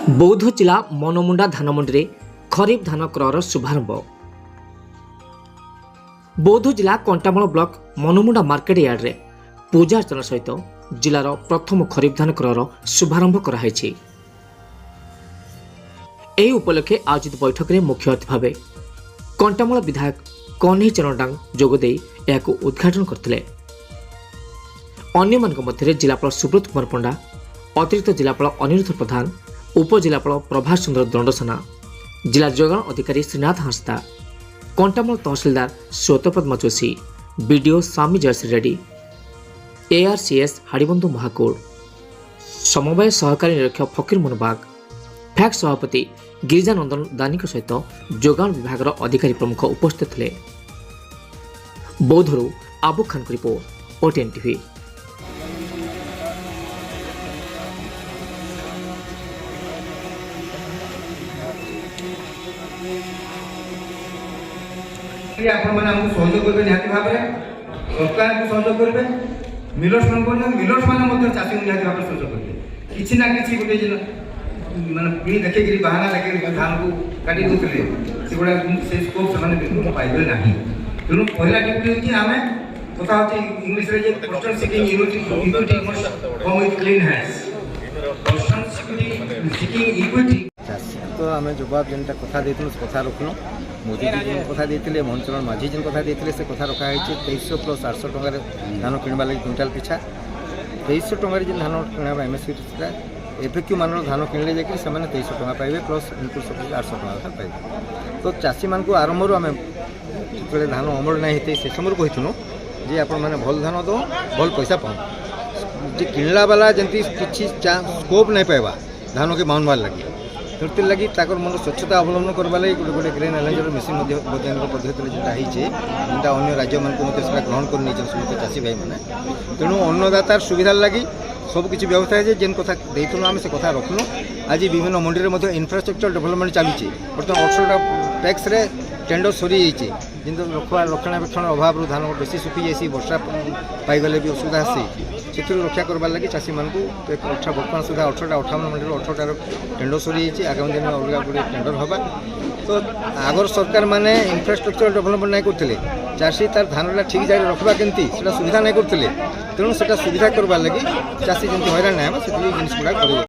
बौद्ध जिला मनमुंडा धानमंडी खरीफ धान क्रयर शुभारंभ। बौद्ध जिला Kantamal block Manamunda market yard रे पूजा अर्चना सहित जिलार प्रथम खरीफ धान क्रयर शुभारंभ कराई। ଏହି ଉପଲକ୍ଷେ ଆୟୋଜିତ ବୈଠକରେ ମୁଖ୍ୟ ଅତିଥି ଭାବେ କଣ୍ଟାମାଳ ବିଧାୟକ କହ୍ନେଇ ଚରଣ ଡାଙ୍ଗ ଯୋଗଦେଇ ଏହାକୁ ଉଦ୍ଘାଟନ କରିଥିଲେ। ଅନ୍ୟମାନଙ୍କ ମଧ୍ୟରେ ଜିଲ୍ଲାପାଳ ସୁବ୍ରତ କୁମାର ପଣ୍ଡା, ଅତିରିକ୍ତ ଜିଲ୍ଲାପାଳ ଅନିରୁଦ୍ଧ ପ୍ରଧାନ, ଉପଜିଲ୍ଲାପାଳ ପ୍ରଭାସ ଚନ୍ଦ୍ର ଦଣ୍ଡସେନା, ଜିଲ୍ଲା ଯୋଗାଣ ଅଧିକାରୀ ଶ୍ରୀନାଥ ହାଁସଦା, କଣ୍ଟାମାଳ ତହସିଲଦାର ଶ୍ୱେତପଦ୍ମ ଯୋଶୀ, ବିଡିଓ ସ୍ୱାମୀ ଜୟଶ୍ରୀ ରେଡ୍ଡୀ, ARCS ହାଡ଼ିବନ୍ଧୁ ମହାକୁଡ଼, ସମବାୟ ସହକାରୀ ନିରୀକ୍ଷକ ଫକୀର ମୋହନ ବାଗ, ଫ୍ୟାକ୍ଟ ସଭାପତି गिरिजानंदन दानी सहित जोगाण विभाग अधिकारी प्रमुख उपस्थित थे। बौद्धरू आबू खान को रिपोर्ट, OTN TV। सहयोग करेंगे निहाती भाव में सरकार को सहयोग करेंगे मिलर्स मिलर्स मैंने चाषी निहाती भाव में सहयोग करेंगे किसी ना किसी गोटे माने पी देखिक बाहाना लगे धान को काटी दूसरे से स्कोप से बिल्कुल पाइबे ना तेणु पहला ड्यूटी होती आम कथा होती इंग्लीश रे person seeking equity come with clean hands person seeking equity तो आम जवाब जेनटा कथा देथिलु से कथा रखनु। मोदी जी जेन कथा देथिले मोहन चरण माझी जेन कथा देथिले से कथा रखा है 2300 प्लस 800 टंका धान किणवा लगी क्विंटाल पिछा 2300 टंका जेन धान किणवा MSP था एफएक्यू मान धान किणले जाकि से 2300 टंका पाइबे प्लस इनपुट सब्सिडी 800 टंका पाइबे। तो चाषी मान को आरंभ आम जो धान अमल ना होते से समय कहीथुनु जे आपण मैंने भल धान दो भल पैसा पाऊँ जे किणला वाला जमी किसी स्कोप नहीं पाइबा धान के बाउंड बार लगे तो लगी मन स्वच्छता अवलम्बन करवा लगे गोटे ग्रेन एनालाइजर मेसीन वैज्ञानिक पद्धति जेनटा अन्य राज्य मान ग्रहण कर समस्त चाषी भाई मैंने तेणु अन्नदातार सुविधा लगी सबकि व्यवस्था है जेन कथा देथुनु आम से कथा रखनु। आज विभिन्न मंडी में इंफ्रास्ट्रक्चर डेवलपमेंट चलुची बर्तमान 18 टैक्स रे टेंडर सरी जाइए जिन रक्षणाबेक्षण अभाव धान बेसी सुखी जाइए वर्षा पाईगले भी असुविधा आसी से रक्षा करवार लगी चाषी मान बर्तमान सुधा 18 मंडी 18 टेंडर सरी जाइए आगामी दिन में अलग गोटे टेंडर हवा। तो आगर सरकार माने इंफ्रास्ट्रक्चर डेवलपमेंट नहीं करते चाषी तार धान ठीक जगह रखा केमती सुविधा नहीं करते तेणु से सुविधा करवार लगी चाषी जमी हईराण ना से जिन गुड़ा कर।